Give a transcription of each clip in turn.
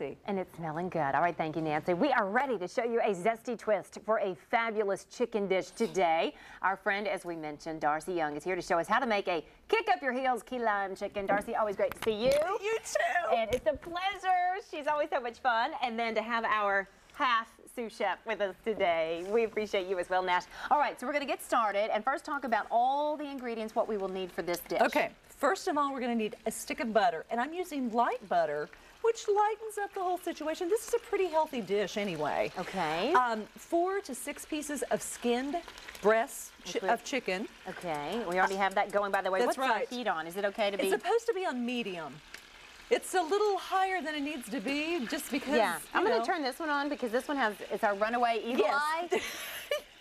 Nancy. And it's smelling good. All right, thank you, Nancy. We are ready to show you a zesty twist for a fabulous chicken dish today. Our friend, as we mentioned, Darcy Young, is here to show us how to make a kick up your heels key lime chicken. Darcy, always great to see you. You too. And it's a pleasure. She's always so much fun. And then to have our half sous chef with us today. We appreciate you as well, Nash. All right, so we're going to get started and first talk about all the ingredients, what we will need for this dish. Okay, first of all, we're going to need a stick of butter, and I'm using light butter, which lightens up the whole situation. This is a pretty healthy dish anyway. Okay. 4 to 6 pieces of skinned breasts of chicken. Okay, we already have that going, by the way. That's What's right. the heat on? Is it okay to be? It's supposed to be on medium. It's a little higher than it needs to be, just because. Yeah, I'm going to turn this one on because this one it's our runaway eagle eye.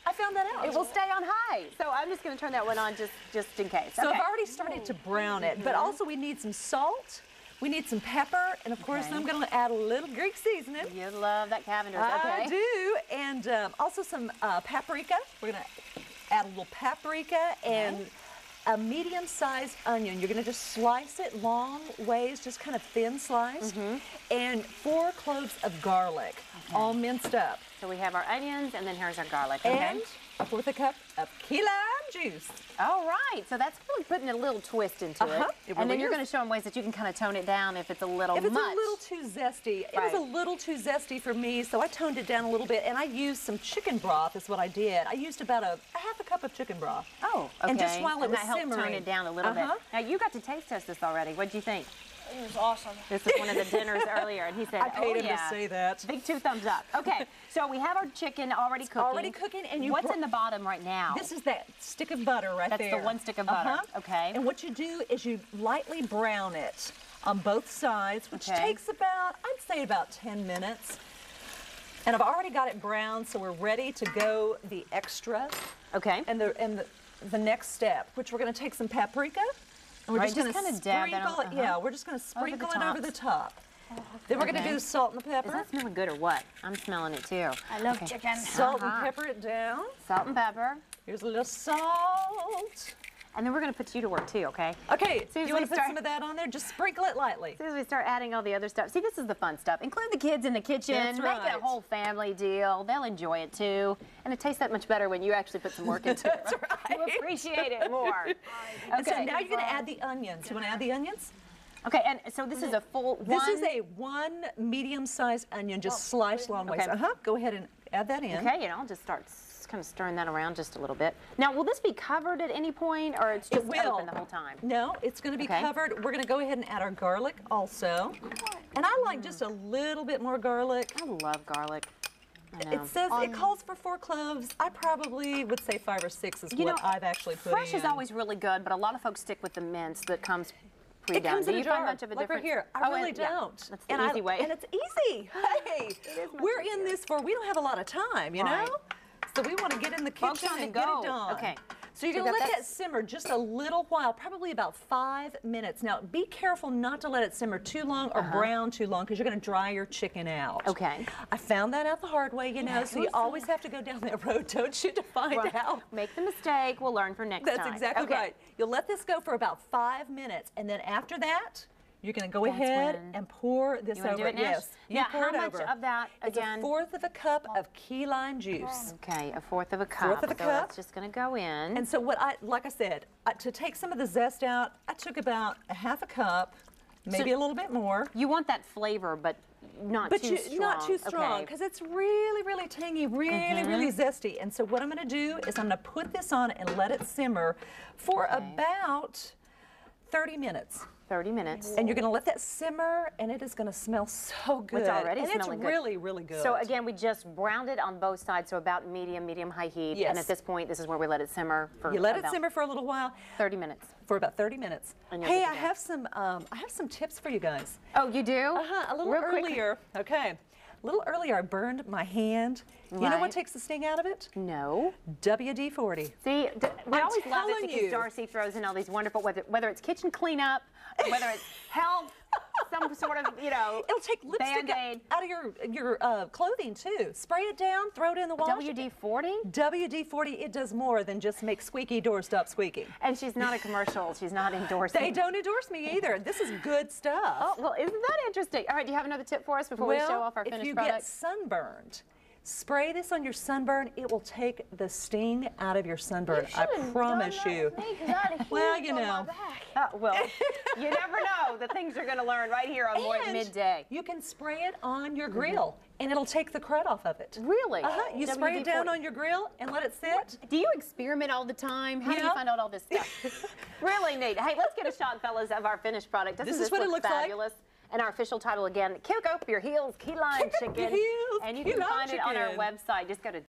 I found that out. It will stay on high, so I'm just going to turn that one on just in case. So okay. I've already started to brown it, but also we need some salt, we need some pepper, and of course I'm going to add a little Greek seasoning. You love that Cavender's. I do, and also some paprika. We're going to add a little paprika and a medium-sized onion. You're going to just slice it long ways, just kind of thin sliced, and 4 cloves of garlic, all minced up. So we have our onions, and then here's our garlic. And a 1/4 cup of key lime juice. All right, so that's really putting a little twist into it. And then you're going to show them ways that you can kind of tone it down if it's a little much. If it's a little too zesty. It was a little too zesty for me, so I toned it down a little bit, and I used some chicken broth is what I did. I used about a 1/2 cup of chicken broth. Oh, okay. And just while it was that helped simmering. tone it down a little bit. Now, you got to taste test this already. What did you think? It was awesome. This is one of the dinners earlier, and he said, I paid him to say that. Big 2 thumbs up. Okay, so we have our chicken already cooking. Already cooking, and what's in the bottom right now? This is that stick of butter right there. That's the 1 stick of butter. Okay. And what you do is you lightly brown it on both sides, which takes about, I'd say about 10 minutes. And I've already got it browned, so we're ready to go the extra. Okay. And the next step, which we're going to take some paprika. And we're just going to sprinkle it. Yeah, we're just going to sprinkle it over the top. Then we're going to do the salt and the pepper. Is that smelling good or what? I'm smelling it too. I love chicken. Salt and pepper it down. Salt and pepper. Here's a little salt. And then we're going to put you to work too, okay? Okay, so you want to put some of that on there? Just sprinkle it lightly. As soon as we start adding all the other stuff. See, this is the fun stuff. Include the kids in the kitchen. That's right. Make it a whole family deal. They'll enjoy it too. And it tastes that much better when you actually put some work into it. That's right. You appreciate it more. Okay, so now you're going to add the onions. You want to add the onions? Okay, and so this is a full one? This is a 1 medium-sized onion, just sliced long ways. Go ahead and add that in. Okay, and I'll just start kind of stirring that around just a little bit. Now, will this be covered at any point, or it's just open the whole time? No, it's going to be covered. We're going to go ahead and add our garlic also. And I like just a little bit more garlic. I love garlic. I know. It says it calls for 4 cloves. I probably would say 5 or 6 is what I've actually put in. Fresh is always really good, but a lot of folks stick with the mince that comes pre-done. It comes in a jar. Do you find much of a difference? Right here. I really don't. That's the easy way. And it's easy. Hey, we're in this for, we don't have a lot of time, you know? So we want to get in the kitchen and get it done. Okay. So you're going to let that simmer just a little while, probably about 5 minutes. Now, be careful not to let it simmer too long or brown too long, because you're going to dry your chicken out. Okay. I found that out the hard way, you know, so you always have to go down that road, don't you, to find out. Make the mistake. We'll learn for next time. That's exactly right. You'll let this go for about 5 minutes, and then after that, you're going to go ahead and pour this over. Do it, Nash? Yes. Now, how much of that, again? It's a 1/4 cup of key lime juice. Okay, a 1/4 cup. 1/4 cup. So that's just going to go in. And so what like I said, to take some of the zest out, I took about a 1/2 cup, maybe a little bit more. You want that flavor, but not too strong. Not too strong, because it's really, really tangy, really, really zesty. And so what I'm going to do is I'm going to put this on and let it simmer for about 30 minutes. 30 minutes. And you're going to let that simmer, and it is going to smell so good. It's already smelling good. And it's really, really good. So again, we just browned it on both sides, so about medium-high heat. Yes. And at this point, this is where we let it simmer for you let it simmer for a little while. 30 minutes. For about 30 minutes. Hey, I have some tips for you guys. Oh, you do? A little earlier. Okay. A little earlier, I burned my hand. You know what takes the sting out of it? No. WD-40. See, we always love it telling because you. Darcy throws in all these wonderful, whether it's kitchen cleanup, or whether it's health, some sort of, you know, it'll take lipstick Band-Aid. out of your clothing too. Spray it down, throw it in the wash. WD-40? WD-40, it does more than just make squeaky doors stop squeaking. And she's not a commercial. She's not endorsing. They don't endorse me either. This is good stuff. Oh, well, isn't that interesting? All right, do you have another tip for us before we show off our finished if you product? get sunburned, spray this on your sunburn. It will take the sting out of your sunburn. I promise you. Well, you know. Well, you never know the things you're going to learn right here on Midday. You can spray it on your grill, and it'll take the crud off of it. Really? You spray it down on your grill and let it sit. Do you experiment all the time? How do you find out all this stuff? Really neat. Hey, let's get a shot, fellas, of our finished product. This is what it looks fabulous. like. And our official title again, Cook Up Your Heels Key Lime Chicken. Your heels, and you key can lime find it on our chicken. website. Just go to